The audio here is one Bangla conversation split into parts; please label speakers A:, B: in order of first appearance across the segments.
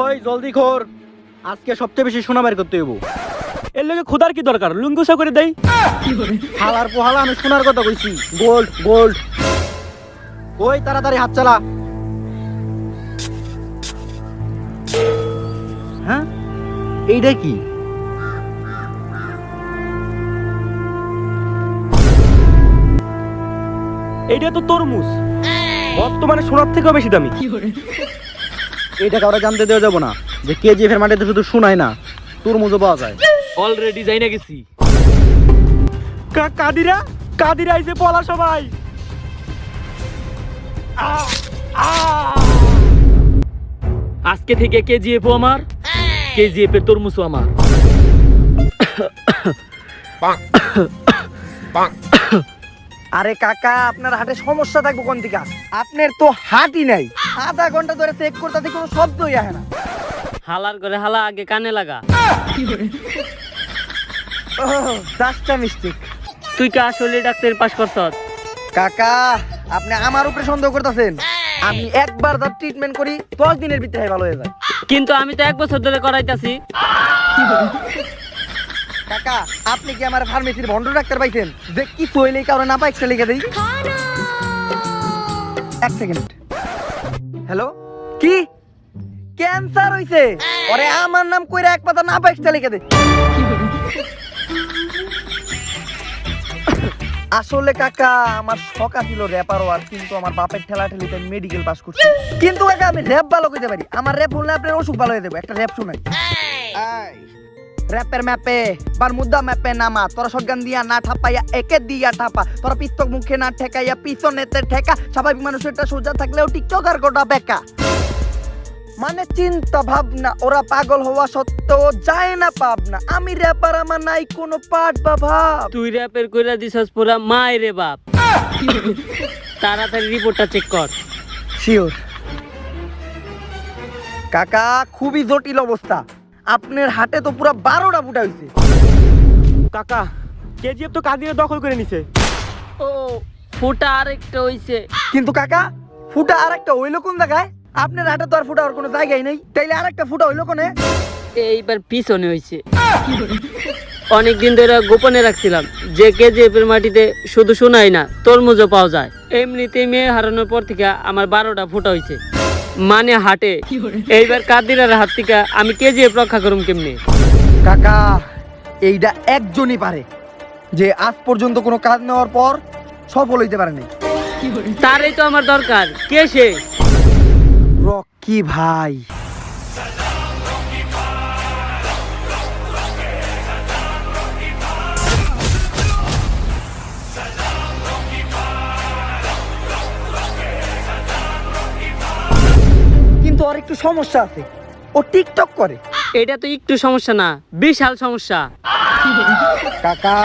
A: ওই জলদি কর, আজকে সবচেয়ে বেশি সোনা বের করতে হইব। এর লগে খোদার কি দরকার, লুঙ্গুসা করে দেই। হালার পোহালা, আমি সোনার কথা কইছি। Gold gold. ওই তাড়াতাড়ি হাত চালা। হ্যাঁ, এইটা কি? এইটা তো তরমুজ, বর্তমানে সোনার থেকেও বেশি দামি। এইটা কাউরে জানতে দেওয়া যাবো না যে কেজিএফ এর মাটিতে শুধু সোনাই না, তরমুজও পাওয়া যায়।
B: অলরেডি যাই না গেছি।
A: কাদিরা কাদিরা আইছে, পলা সবাই।
B: আজকে থেকে কেজিএফ আমার, কেজিএফ এর তরমুজও আমার।
A: আরে কাকা, আপনার হাটে সমস্যা থাকবো কোন দিকে? আপনার তো হাটই নাই। আধা ঘন্টা ধরে চেক করতে কোনো শব্দই আসে না।
B: হালার করে হালা, আগে কানে লাগা।
A: Just mistake.
B: তুই কা আসলে ডাক্তারের পাস করছস?
A: কাকা, আপনি আমার উপরে সন্দেহ করতেছেন। আমি একবার তার ট্রিটমেন্ট করি, 10 দিনের ভিতরে ভালো হয়ে যায়।
B: কিন্তু আমি তো 1 বছর ধরে করাইতাছি।
A: কাকা, আপনি কি আমার ফার্মেসির ভন্ড ডাক্তার পাইছেন যে কি তৈলেই কারো না পাই একটা লিখে দেই? 1 সেকেন্ড। হ্যালো, কি ক্যান্সার হইছে? ওরে আমার নাম কইরা এক পাতা না পাই একটা লিখে দে। আসলে কাকা, আমার শখ ছিল র্যাপার হওয়ার, কিন্তু আমার বাপের ঠেলা ঠেলিতে মেডিকেল পাস করছি। কিন্তু কাকা, আমি র্যাপ ভালো কইতে পারি। আমার র্যাপ শুনলে আপনার অসুখ ভালো হয়ে যাবে। একটা র্যাপ শুনাই। র্যাপের ম্যাপে বারমুদা ম্যাপে নামা, তোরা শটগান দিয়া না ঠাপাইয়া একে দিয়া ঠাপা, তোরা পিস্তক মুখে না ঠেকাইয়া পিছনেতে ঠেকা, স্বাভাবিক মানুষেরটা সোজা থাকলেও টিকটক আর গোটা বেকা। মানে চিন্তা ভাবনা, ওরা পাগল হওয়া সত্ত্বেও যায় না পাবনা। আমি র্যাপার, আমার নাই কোনো পাঠ বা ভাব।
B: তুই র্যাপের কইরা দিছস পুরা মাই রে বাপ। তাড়াতাড়ি রিপোর্টটা চেক কর।
A: শিওর কাকা, খুবই জটিল অবস্থা। আপনার হাটে তো পুরো 12টা ফুটা হইছে। কাকা, কেজিএফ তো কাদিরে দখল করে নিছে।
B: ও, ফুটা আরেকটা হইছে।
A: কিন্তু কাকা, ফুটা আরেকটা হইলো কোন জায়গায়? আপনার হাটে তো আর ফুটা আর কোনো জায়গায় নেই, তাইলে আরেকটা ফুটা হইলো কোনে?
B: এইবার পিছনে হইছে। অনেকদিন ধরে গোপনে রাখছিলাম যে কেজিএফ এর মাটিতে শুধু সোনাই না, তরমুজও পাওয়া যায়। এমনিতেই মেয়ে হারানোর পর থেকে আমার 12টা ফুটা হইছে, মানে হাটে। এইবার কাদিরার হাত থেকে আমি কেজিএফ রক্ষা করুম কেমনে?
A: কাকা, এইটা একজনই পারে যে আজ পর্যন্ত কোনো কাজ নেওয়ার পর সফল হইতে পারেনি।
B: তারই তো আমার দরকার। কে সে?
A: রকি ভাই। কিন্তু আর একটু সমস্যা আছে, ও টিকটক করে।
B: এটা তো একটু সমস্যা না, বিশাল সমস্যা।
A: কাকা,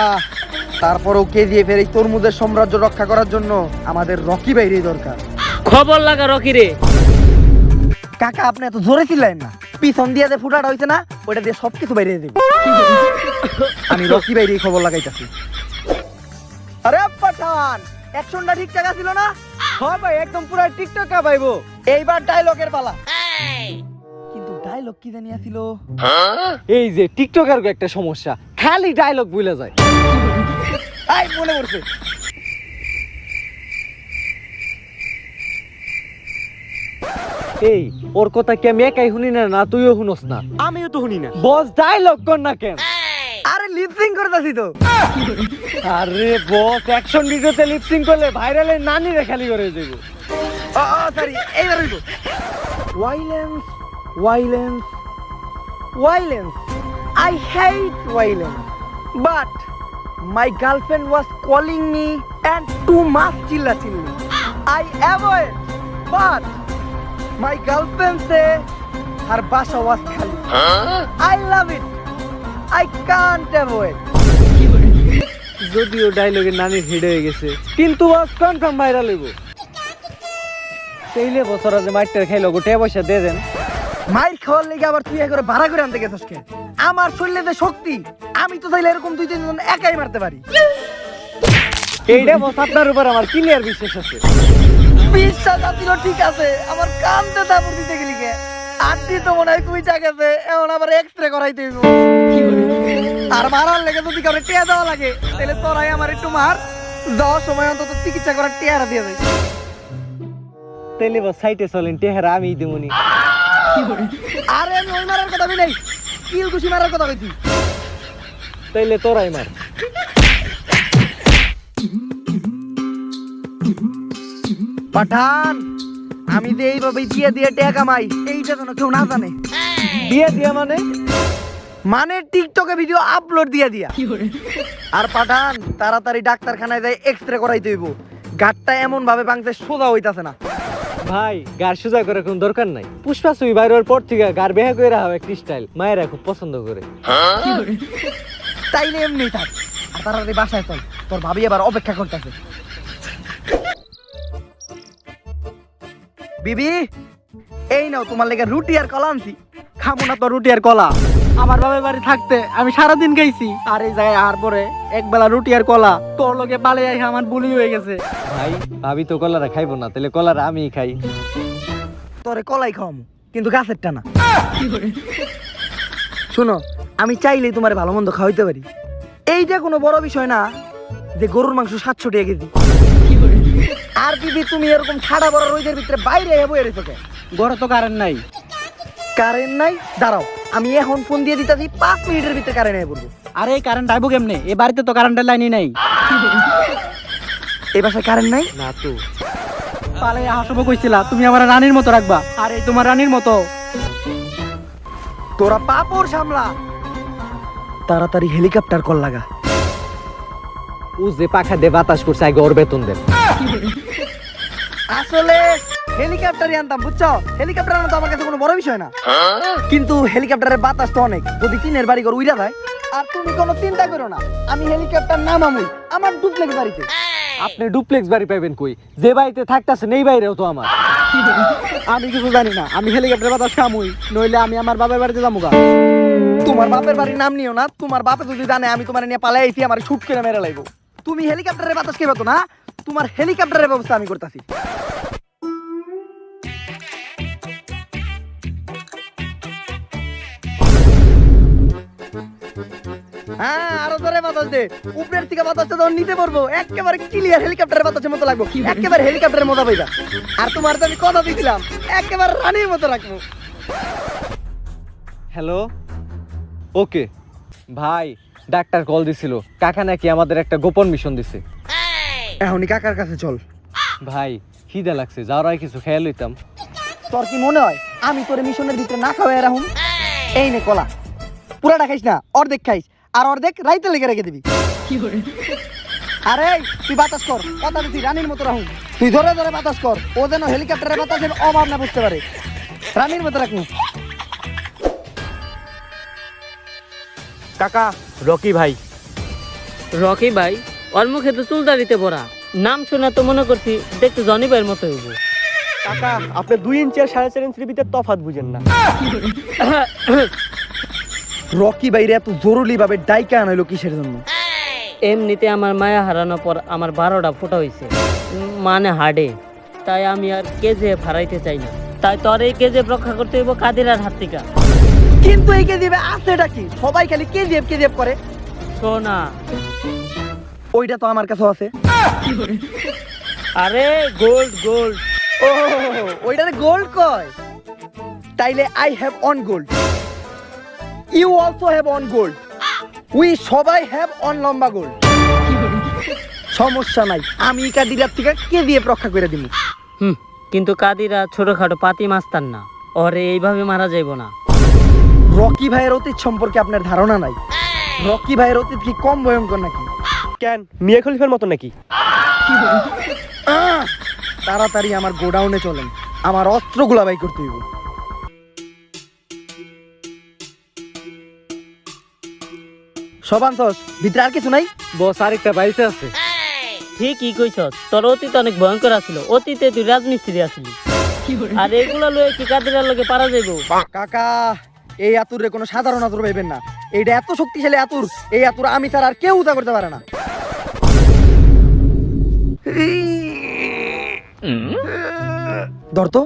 A: তারপরও কেজিএফ এর এই তরমুজের সাম্রাজ্য রক্ষা করার জন্য আমাদের রকি ভাইরই দরকার।
B: খবর লাগা রকি রে।
A: কাকা, আপনি এত জোরে চিল্লাইন না। পিছন দিয়ে যে ফুটাটা হইছে না, ওটা দিয়ে সবকিছু বাইরে দেব। আমি রকি ভাইরই খবর লাগাইতাছি। আরে পাঠান, অ্যাকশনটা ঠিকঠাক ছিল না? হ্যাঁ ভাই, একদম পুরো টিকটক পাইবো। এইবার ডায়লগের পালা। কিন্তু ডায়লগ কি জানি আছিল?
C: এই যে টিকটকার একটা সমস্যা, খালি ডায়লগ ভুলে যায়।
A: আই মনে পড়ছে।
C: এই ওর কথা কি আমি একাই শুনি না, না তুইও শুনস না?
A: আমিও তো শুনি না।
C: বস ডায়লগ কর না কেন?
A: আরে লিপসিং করতেছি তো।
C: আরে বস, অ্যাকশন ভিডিওতে লিপসিং করলে ভাইরালের নানি রে খালি করে দেব।
A: সরি, এইবার হইব। Violence, violence, violence. I hate violence. But my girlfriend was calling me and too much chilla-chilli. I avoid. But my girlfriend say her basha was khali. I love it. I can't avoid.
C: যদিও ডায়লগের নানি হিট হয়ে গেছে, কিন্তু বস কনফার্ম ভাইরাল হইব। তেইলে বছর আগে মাইটার খাইলো, গোটে পয়সা দিয়ে দেন।
A: মাইর খাওয়ার লেগে আবার তুই করে ভাড়া করে আনতে গেছিস কে? আমার শরীরে যে শক্তি, আমি তো চাইলে এরকম 2-3 জন একাই মারতে পারি।
C: এইটা বস আপনার উপর আমার ক্লিয়ার বিশ্বাস আছে।
A: বিশ্বাস আছিল ঠিক আছে, আমার কানতে থাপড় দিতে গেলি কে? আটটি তো মনে হয় কুইটা গেছে, এখন আবার এক্সরে করাইতে হইব। আর মারার লেগে যদি কাউকে টিয়া দেওয়া লাগে তাহলে তোরাই আমার একটু মার, যাওয়ার সময় অন্তত চিকিৎসা করার টিয়ারা দিয়ে দেয়।
C: তাইলে বস সাইটে চলেন, টেহারা আমি দেবনি।
A: আরে আমি ওই মারার কথা বলি নাই, কিল খুশি মারার কথা কইছি।
C: তাইলে তোরাই মার।
A: পাঠান, আমি যে এইভাবে দিয়ে দিয়ে টিয়া কামাই এইটা যেন কেউ না জানে।
C: দিয়ে দিয়া মানে?
A: মানে টিকটকে ভিডিও আপলোড দিয়ে দিয়া। আর পাঠান, তাড়াতাড়ি ডাক্তারখানায় যাই এক্সরে করাইতে হইব। গাটটা এমন ভাবে ভাঙছে সোজা হইতাছে না।
C: ভাই গার সোজা করে কোন দরকার নাই। পুষ্পা সুই বাইরের পর থেকে গার বেহা করে রাখা একটা স্টাইল মায়েরা খুব পছন্দ করে।
A: তাইলে এমনি থাক, আর তাড়াতাড়ি বাসায় চল, তোর ভাবি আবার অপেক্ষা করতেছে। বিবি, এই নাও তোমার লেগে রুটি আর কলা আনছি। খাবো না তো রুটি আর কলা, আমার বাবার বাড়ি থাকতে আমি সারাদিন খাইছি। আর এই জায়গায় আর পরে একবেলা রুটি আর কলা, তোর লগে পালে আই আমার বুলি হয়ে গেছে।
C: ভাই ভাবি তো কলারা খাইবো না, তাহলে কলারা আমি খাই।
A: তোরে কলাই খাওয়ামু, কিন্তু গাছেরটা না। শোনো, আমি চাইলেই তোমার ভালো মন্দ খাওয়াইতে পারি। এইটা কোনো বড় বিষয় না যে গরুর মাংস 700 টাকা কেজি। আর বিবি, তুমি এরকম ঠাডা বড় রোদের ভিতরে বাইরে বয়ে রেখো কে?
C: ঘরে তো কারেন্ট নাই।
A: কারেন্ট নাই? দাঁড়াও, আমি এখন ফোন দিয়ে দিতেছি, 5 মিনিটের ভিতরে কারেন্ট আইব।
D: আরে কারেন্ট আইবো কেমনে? এ বাড়িতে তো কারেন্টের লাইনই নাই।
A: এই বাসায় কারেন্ট নাই?
C: না তো।
D: পালে হাসবো কইছিলা তুমি আমার রানীর মতো রাখবা, আর এই তোমার রানীর মতো।
A: তোরা পাপড় সামলা, তাড়াতাড়ি হেলিকপ্টার কল লাগা।
C: ও যে পাখা দে বাতাস করছে, আগে ওর বেতন দেন।
A: আসলে হেলিকপ্টারই আনতাম, বুঝছো? হেলিকপ্টার আনা তো আমার কাছে কোনো বড় বিষয় না, কিন্তু হেলিকপ্টারের বাতাস তো অনেক, যদি টিনের বাড়ি ঘর উইরা যায়। আর তুমি কোনো চিন্তা করো না, আমি হেলিকপ্টার নামামুই আমার ডুপ্লেক্স বাড়িতে।
C: আপনি ডুপ্লেক্স বাড়ি পাইবেন কই? যে বাড়িতে থাকতেছেন এই বাইরেও তো আমার।
D: আমি কিছু জানি না, আমি হেলিকপ্টার বাতাস খামুই, নইলে আমি আমার বাবার বাড়িতে যাবো গা।
A: তোমার বাপের বাড়ির নাম নিও না, তোমার বাপে যদি জানে আমি তোমার নিয়ে পালাই আইছি, আমার শুট করে মেরে লাইবো। তুমি হেলিকপ্টারের বাতাস খেবে তো না, তোমার হেলিকপ্টারের ব্যবস্থা আমি করতেছি। হ্যাঁ, আরো ধরে বাতাস দে, উপরের থেকে বাতাসটা যখন নিতে পারবো একেবারে ক্লিয়ার হেলিকপ্টারের বাতাসের মতো লাগবো, একেবারে হেলিকপ্টারের মজা পাইবা। আর তোমার তো আমি কথা দিয়েছিলাম, একেবারে রানীর মতো রাখবো।
C: হ্যালো, ওকে ভাই, ডাক্তার কল দিছিল, কাকা নাকি আমাদের একটা গোপন মিশন দিছে।
A: এখনই কাকার কাছে চল।
C: ভাই খিদে লাগছে, যাওয়ার আগে কিছু খেয়াল হইতাম।
A: তোর কি মনে হয় আমি তোর মিশনের ভিতরে না খাওয়াই রাখুম? এই নে কলা, পুরাটা খাইস না, অর্ধেক খাইস, আর অর্ধেক রাইতে লেগে রেখে দিবি। আরে তুই বাতাস কর, কথা দিচ্ছি রানীর মতো রাখুন। তুই ধরে ধরে বাতাস কর, ও যেন হেলিকপ্টারের বাতাসের অভাব না বুঝতে পারে। রানীর মতো রাখুন।
C: কাকা, রকি ভাই।
B: রকি ভাই? ওর মুখে তো চুলদারিতে পড়া, নাম শোনা তো মনে করছি দেখতে জনি ভাইয়ের মতো হইব।
C: কাকা, আপনি 2 ইঞ্চি আর 4.5 ইঞ্চির ভিতরে তফাৎ বুঝেন না।
A: রকি বাইরে এত জরুরি ভাবে ডাইকা আনাইলো কিসের জন্য?
B: এমনিতে আমার মায়া হারানোর পর আমার 12টা ফোঁটা হয়েছে, মানে হাড়ে। তাই আমি আর কেজিএফ হারাইতে চাই না, তাই তোর এই কেজিএফ রক্ষা করতে হইব কাদিরার হাত থেকে।
A: কিন্তু এই কেজিএফ আছেটা কি? সবাই খালি কেজিএফ কেজিএফ করে।
B: শোনা,
A: ওইটা তো আমার কাছে আছে।
B: আরে গোল্ড গোল্ড।
A: ও, ওইটারে গোল্ড কয়? তাইলে I have one gold, you also have one gold, we সবাই হ্যাভ অন লম্বা গোল্ড। সমস্যা নাই, আমি কাদিরার থেকে কেজিএফ রক্ষা করে দিব।
B: কিন্তু কাদিরা ছোটখাটো পাতি মাস্তার না, ওরে এইভাবে মারা যাইব না।
A: রকি ভাইয়ের অতীত সম্পর্কে আপনার ধারণা নাই? রকি ভাইয়ের অতীত কি কম ভয়ঙ্কর নাকি?
C: কেন, মিয়া খলিফার মতো নাকি?
A: তাড়াতাড়ি আমার গোডাউনে চলেন, আমার অস্ত্রগুলা বাই করতে হইব। সবান্তস, ভিতরে আর কিছু নাই?
C: বস আরেকটা বাড়িতে আছে।
B: ঠিকই কইছস, তোর অতীত অনেক ভয়ঙ্কর আছিল, অতীতে তুই রাজমিস্ত্রি আসলি। আর এগুলা লয়ে কি কাদিরার লগে পারা যাইব?
A: কাকা, এই আতুরে কোনো সাধারণ আতুর পাইবেন না, এইটা এত শক্তিশালী আতুর, এই আতুর আমি ছাড়া আর কেউ উদা করতে পারে না। ধর তো।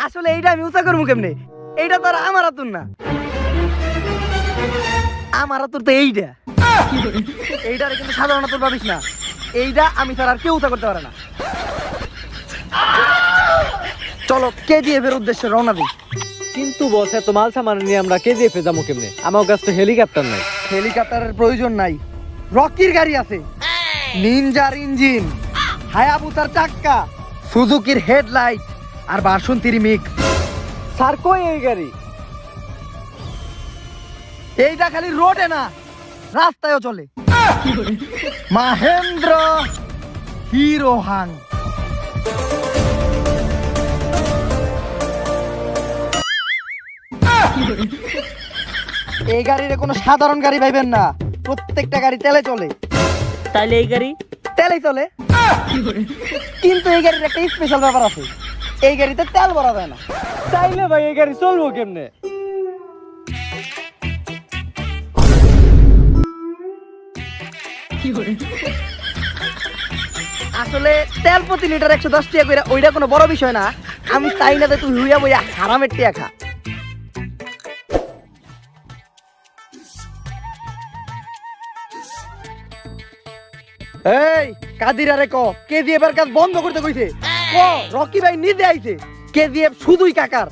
A: আসলে এইটা আমি উঁচা করবো কেমনে? এইটা তো আর আমার আতুর না, আমার আতুর তো এইটা। এইটারে কিন্তু সাধারণ আতুর ভাবিস না, এইটা আমি ছাড়া আর কেউ উঁচা করতে পারে না। চলো KGF এর উদ্দেশ্যে রওনা দিই।
C: কিন্তু বস এত মাল সামান নিয়ে আমরা KGF এ যাবো কেমনে? আমার কাছে তো হেলিকপ্টার নাই।
A: হেলিকপ্টারের প্রয়োজন নাই, রকির গাড়ি আছে, নিনজার ইঞ্জিন, হায়াবুসার চাক্কা, সুজুকির হেডলাইট আর বাসন্তী মিক্স।
C: স্যার কই এই গাড়ি?
A: এইটা খালি রোডে না, রাস্তায়ও চলে। মাহেন্দ্র হিরো হাং। এই গাড়ির কোনো সাধারণ গাড়ি পাইবেন না, প্রত্যেকটা গাড়ি তেলে চলে।
B: তাইলে এই গাড়ি
A: তেলেই চলে, কিন্তু এই গাড়ির একটা স্পেশাল ব্যাপার আছে, এই গাড়িতে তেল ভরা যায় না।
C: তাইলে ভাই এই গাড়ি চলবো কেমনে?
A: আসলে তেল প্রতি লিটার 110 টাকা করে, ওইটা কোনো বড় বিষয় না। আমি চাই না যে তুই হুইয়া বইয়া হারামের টিয়া খা। এই কাদির আরে ক KGF এর কাজ বন্ধ করতে কইছে। ক রকি ভাই নিজে আইছে, KGF শুধুই কাকার।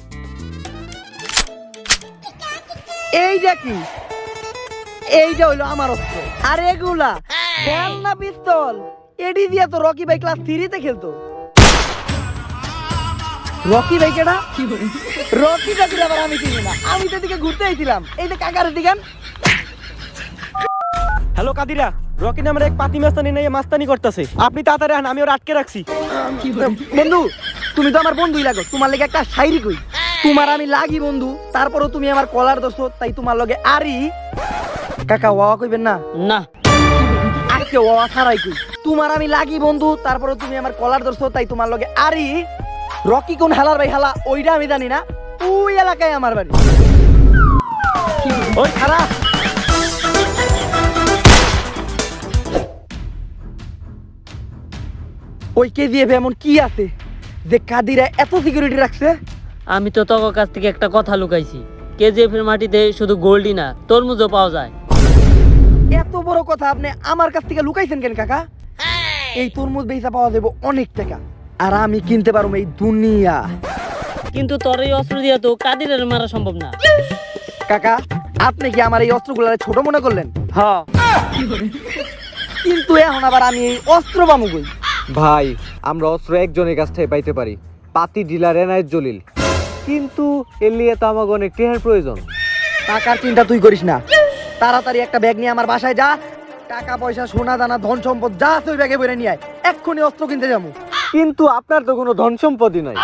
A: এইটা কি? এইটা হইলো আমার অস্ত্র। আর এগুলা বল না পিস্তল, এডি দিয়া তো রকি ভাই ক্লাস 3 তে খেলতো। রকি ভাই কেডা? রকি টা আবার আমি চিনি না, আমি তো এদিকে ঘুরতে আইছিলাম। এই যে কাকার দিকেন।
D: হ্যালো কাদিরা, রকি নামের এক পাতি মাস্তানি নিয়ে মাস্তানি করতেছে, আপনি তাড়াতাড়ি আন, আমি ওর আটকে রাখছি।
A: বন্ধু তুমি তো আমার বন্ধুই লাগো, তোমার লাগে একটা শায়রি কই। তোমার আমি লাগি বন্ধু, তারপরও তুমি আমার কলার দোস্ত, তাই তোমার লগে আরি। কাকা ওয়া কইবেন না?
B: না,
A: আজকে ওয়া ছাড়াই কই। তোমার আমি লাগি বন্ধু, তারপরও তুমি আমার কলার দোস্ত, তাই তোমার লগে আরি। রকি কোন হালার ভাই হালা ওইটা আমি জানি না, ওই এলাকায় আমার বাড়ি। ওই খারাপ ওই KGF এমন কি আছে যে কাদিরা এত সিকিউরিটি রাখছে?
B: আমি তো তোর কাছ থেকে একটা কথা লুকাইছি। KGF এর মাটিতে শুধু গোল্ডই না, তরমুজও পাওয়া যায়।
A: এত বড় কথা আপনি আমার কাছ থেকে লুকাইছেন কেন কাকা? এই তরমুজ বেচা পাওয়া যাবে অনেক টাকা, আর আমি কিনতে পারবো এই দুনিয়া।
B: কিন্তু তোর এই অস্ত্র দিয়ে তো কাদিরের মারা সম্ভব না।
A: কাকা আপনি কি আমার এই অস্ত্রগুলো ছোট মনে করলেন?
B: হ্যাঁ,
A: কিন্তু এখন আবার আমি এই অস্ত্র পামু কই?
C: ভাই আমরা অস্ত্র একজনের কাছ থেকে পাইতে পারি, পাতি ডিলার এনায়েত জলিল। কিন্তু এর লিয়ে তো আমাকে অনেক টেহার প্রয়োজন।
A: টাকার চিন্তা তুই করিস না, তাড়াতাড়ি একটা ব্যাগ নিয়ে আমার বাসায় যা। টাকা পয়সা সোনা দানা ধন সম্পদ যা আছে ওই ব্যাগে ভরে নিয়ে আয়, এক্ষুনি অস্ত্র কিনতে যাবো।
C: কিন্তু আপনার তো কোনো ধন সম্পত্তি নাই।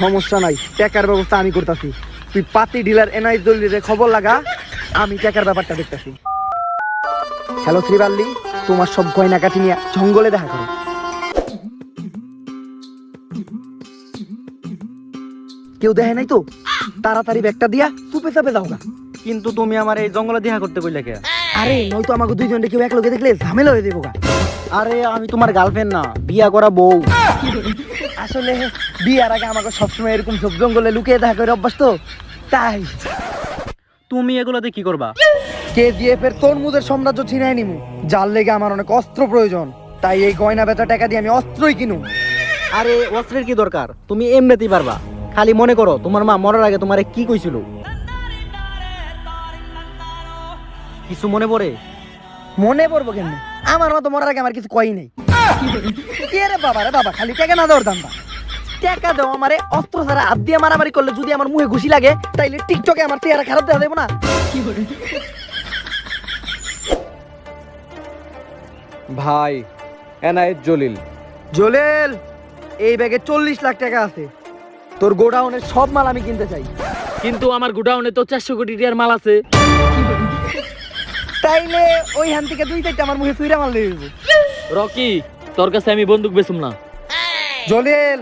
A: সমস্যা নাই, টাকার ব্যবস্থা আমি করতেছি। তুই পাতি ডিলার এনায়েত জলিলের খবর লাগা, আমি টাকার ব্যাপারটা দেখতেছি। হ্যালো শ্রীবাল্লি, তোমার সব গয়না কাটি নিয়ে জঙ্গলে দেখা করো। কেউ দেখে নাই তো? তাড়াতাড়ি ব্যাগটা দিয়া চুপে চাপে যাও না।
D: কিন্তু তুমি আমার এই জঙ্গলে দেখা করতে কইলে কে?
A: আরে নয়তো আমাকে দুইজনকে কেউ এক লোকে দেখলে ঝামেলা হয়ে যাবো গা।
D: আরে আমি তোমার গার্লফ্রেন্ড না, বিয়া করা বউ।
A: আসলে বিয়ার আগে আমাকে সবসময় এরকম সব জঙ্গলে লুকিয়ে দেখা করে অভ্যাস তো, তাই।
D: তুমি এগুলোতে কি করবা?
A: KGF এর তরমুজের সাম্রাজ্য ছিনাই নিমু, যার লেগে আমার অনেক অস্ত্র প্রয়োজন। তাই এই গয়না বেচা টাকা দিয়ে আমি অস্ত্রই কিনু।
D: আরে অস্ত্রের কি দরকার, তুমি এমনিতেই পারবা। খালি মনে করো তোমার মা মরার আগে তোমারে কি কইছিল, কিছু মনে পড়ে?
A: মনে পড়বো কেমনে? আমার মতো মরার আগে আমার কিছু কই নাই। কে রে বাবা, রে বাবা, খালি টাকা না দেওয়ার দান্দা। টাকা দাও আমারে, অস্ত্র ছাড়া হাত দিয়ে মারামারি করলে যদি আমার মুখে ঘুষি লাগে, তাইলে টিকটকে আমার চেহারা খারাপ দেখা দেবো না।
C: ভাই এনায়েত জলিল।
A: জলেল, এই ব্যাগে 40 লাখ টাকা আছে। তোর গোডাউনের সব মাল আমি কিনতে চাই।
B: কিন্তু আমার গোডাউনে তো 400 কোটি টাকার মাল আছে।
A: তাইলে ওই হান থেকে 2-4টা আমার মুখে চুইরা মাল দিয়ে দেবো।
B: রকি, তোর কাছে আমি বন্দুক বেচুম না।
A: জলেল,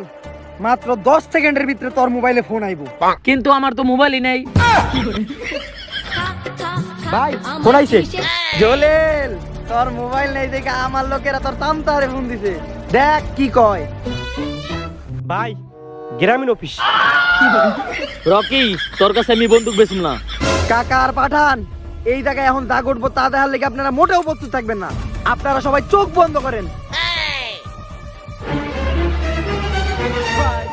A: মাত্র 10 সেকেন্ডের ভিতরে তোর মোবাইলে ফোন আইবো।
B: কিন্তু আমার তো মোবাইলই নেই।
D: ভাই ফোন আইছে।
A: জলিল, তোর মোবাইল নেই দেখে আমার লোকেরা তোর তামতারে ফোন দিছে। দেখ কি কয়।
D: ভাই গ্রামীণ অফিস।
B: রকি, তোর কাছে আমি বন্দুক বেচুম না।
A: কাকা আর পাঠান, এই জায়গায় এখন যা ঘটবো তা দেখার লেগে আপনারা মোটেও প্রস্তুত থাকবেন না। আপনারা সবাই চোখ বন্ধ করেন। ভাই,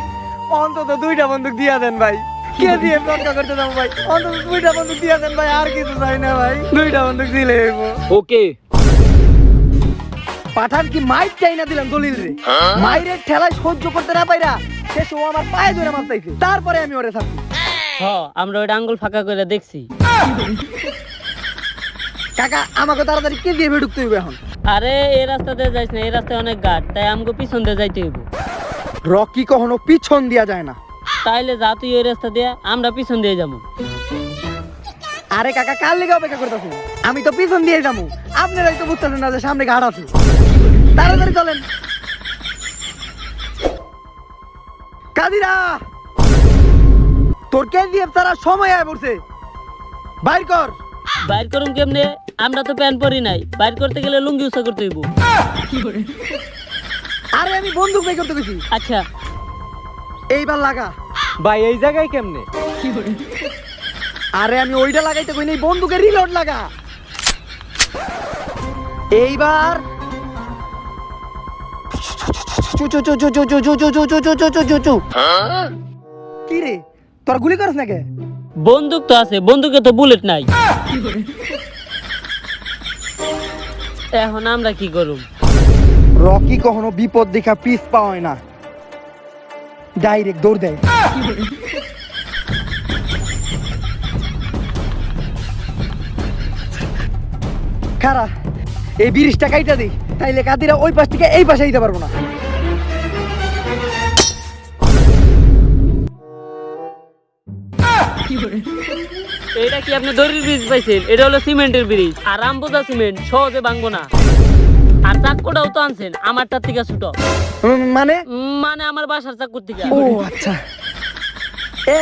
A: অন্তত 2টা বন্দুক দিয়া দেন ভাই। কে দিয়ে রক্ষা করতে যাবো ভাই? অন্তত 2টা বন্দুক দিয়া দেন ভাই, আর কিছু চাই না ভাই। 2টা বন্দুক দিলে হইবো।
B: ওকে।
A: পাঠান কি মাইর চাই না দিলাম দলিল রে। মাইরের ঠেলায় সহ্য করতে না পাইরা শেষ ও আমার পায়ে ধরে মার চাইছে, তারপরে আমি ওরে থাকি।
B: আমরা ওইটা আঙ্গুল ফাঁকা করে দেখছি।
A: কাকা আমাকে তাড়াতাড়ি কে দিয়ে ঢুকতে হইবে এখন?
B: আরে এই রাস্তা দিয়ে যাইস না, এই রাস্তায় অনেক গাছ, তাই আমগো পিছন দিয়ে যাইতে হইব।
A: রকি কখনো পিছন দিয়া যায় না।
B: তাইলে যা তুই ওই রাস্তা দিয়ে, আমরা পিছন দিয়ে যাবো।
A: আরে কাকা কার লেগে অপেক্ষা করতেছেন? আমি তো পিছন দিয়ে যাবো, আপনারাই তো বুঝতেছেন না যে সামনে ঘাট আছে। তাড়াতাড়ি চলেন। কাদিরা, তোর কেজিএফ তারা সময় আয় পড়ছে, বাইর কর।
B: বাইর করুম কেমনে? আমরা তো প্যান্ট পরি নাই, বাইর করতে গেলে লুঙ্গি উঁচা করতে হইব।
A: আরে আমি বন্দুক বের করতে গেছি।
B: আচ্ছা,
A: এইবার লাগা।
C: ভাই এই জায়গায় কেমনে?
A: আরে আমি ওইটা লাগাইতে কই নাই, বন্দুকের রিলোড লাগা। এইবার কি রে, তোর গুলি করছ নাকি?
B: বন্দুক তো আছে, বন্দুকে তো বুলেট নাই। এখন আমরা কি করুম?
A: রকি কখনো বিপদ দেখা পিস পাওয়ায় না, ডাইরেক্ট দৌড় দেয়। খারা, এই 20 টাকাইটা দিই, তাইলে কাদিরা ওই পাশ থেকে এই পাশে দিতে পারবো না।
B: এটা কি আপনি দড়ির ব্রিজ পাইছেন? এটা হলো সিমেন্টের ব্রিজ, আর রামবোজা সিমেন্ট সহজে ভাঙবো না। আর চাক্কুটাও তো আনছেন আমারটার থেকে ছোট।
A: মানে
B: মানে আমার বাসার চাক্কুর থেকে।
A: ও আচ্ছা।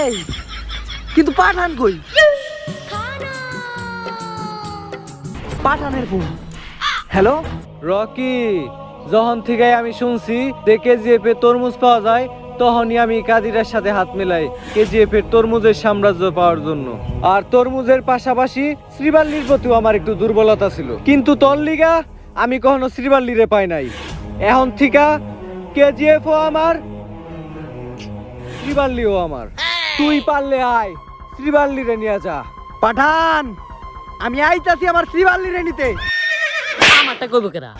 A: এই কিন্তু পাঠান কই? পাঠানের ফোন। হ্যালো
C: রকি, যখন থেকে আমি শুনছি যে কেজিএফ এ তরমুজ পাওয়া যায়, তখনই আমি কাদিরার সাথে হাত মেলাই কেজিএফ এর তরমুজের সাম্রাজ্য পাওয়ার জন্য। আর তরমুজের পাশাপাশি শ্রীবাল্লির প্রতিও আমার একটু দুর্বলতা ছিল, কিন্তু তোর লিগা আমি কখনো শ্রীবাল্লিরে পাই নাই। এখন থিকা কেজিএফও আমার, শ্রীবাল্লিও আমার। তুই পারলে আয়, শ্রীবাল্লিরে নিয়ে যা।
A: পাঠান, আমি আইতাছি আমার শ্রীবাল্লি রেনিতে।
B: আমারটা কইব কেরা?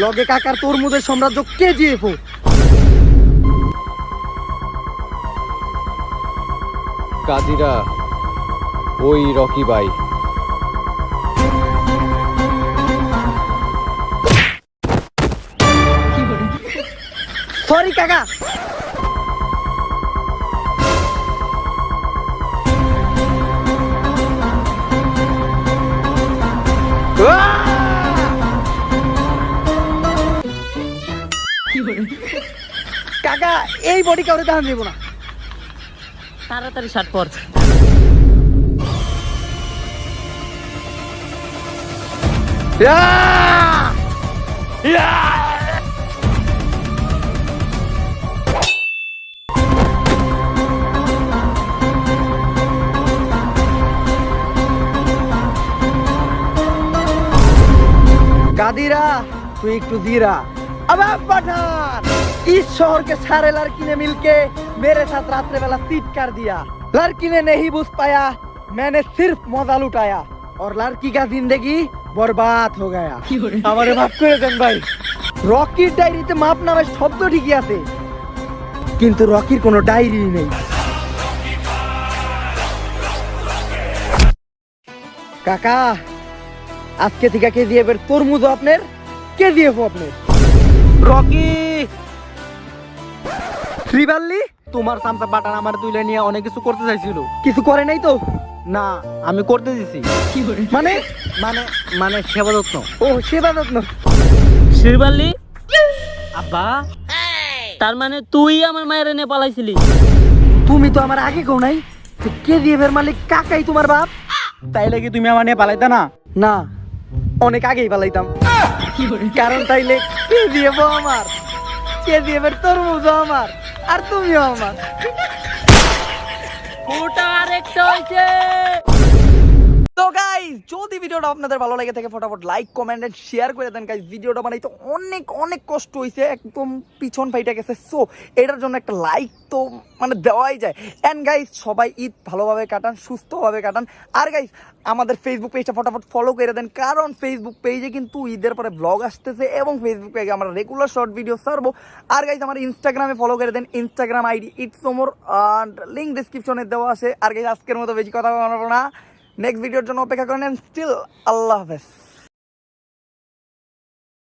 A: লগে কাকার তরমুজের সাম্রাজ্য কেজিএফ।
C: কাদিরা, ওই রকি ভাই।
A: সরি কাকা। কাকা, এই বডি কাউরে দাম দেব না।
B: তাড়াতাড়ি শার্ট পর।
A: কাদিরা, তুই একটু ধীরা। अबे पठान, इस शहर के सारे लड़की ने मिलके मेरे साथ रात्रि वाला सीट कर दिया। लड़की ने नहीं बुझ पाया, मैंने सिर्फ मजा लुटाया और लड़की का जिंदगी बर्बाद हो गया। हमारे माफ করে দেন ভাই। রকির ডায়েরিতে মাপ নামের শব্দ ঠিকই আছে, কিন্তু রকির কোনো ডায়েরি নেই। কাকা, আজকে থেকে কেজিএফ এর তরমুজ আপনার, কেজিএফ আপনার।
D: রকি,
A: শ্রীবাল্লি
D: তোমার সামসা পাঠান আমার তুলে নিয়ে অনেক কিছু করতে চাইছিল।
A: কিছু করে নাই তো?
D: না, আমি করতে দিছি।
A: মানে
D: মানে মানে সেবা যত্ন।
A: ও সেবা যত্ন।
B: শ্রীবাল্লি আব্বা, তার মানে তুই আমার মায়ের এনে পালাইছিলি?
A: তুমি তো আমার আগে কও নাই যে কেজিএফ এর মালিক কাকাই তোমার বাপ।
D: তাইলে কি তুমি আমার নিয়ে পালাইতা না?
A: না, অনেক আগেই পালাইতাম। কারণ তাইলে কেজিএফ আমার, কেজিএফ এর তরমুজও আমার, আর তুমিও আমার।
B: ফুটা আরেকটা হইছে।
A: তো গাইস, যদি ভিডিওটা আপনাদের ভালো লাগে থাকে ফটাফট লাইক কমেন্ট এন্ড শেয়ার করে দেন গাইস। ভিডিওটা বানাইতে অনেক অনেক কষ্ট হইছে, একদম পিছন ফাইটা গেছে। সো এটার জন্য একটা লাইক তো মানে দেওয়াই যায়। এন্ড গাইস, সবাই ঈদ ভালোভাবে কাটান, সুস্থভাবে কাটান। আর গাইস, আমাদের ফেসবুক পেজটা ফটাফট ফলো করে দেন, কারণ ফেসবুক পেজে কিন্তু ঈদের পরে ব্লগ আসতেছে এবং ফেসবুক পেজে আমরা রেগুলার শর্ট ভিডিও ছাড়বো। আর গাইস, আমার ইনস্টাগ্রামে ফলো করে দেন, ইনস্টাগ্রাম আইডি ইটস ওমর, আর লিঙ্ক ডিসক্রিপশনে দেওয়া আছে। আর গাইস, আজকের মতো বেশি কথা বলবো না, নেক্সট ভিডিওর জন্য অপেক্ষা করেন। স্টিল আল্লাহ হাফেজ।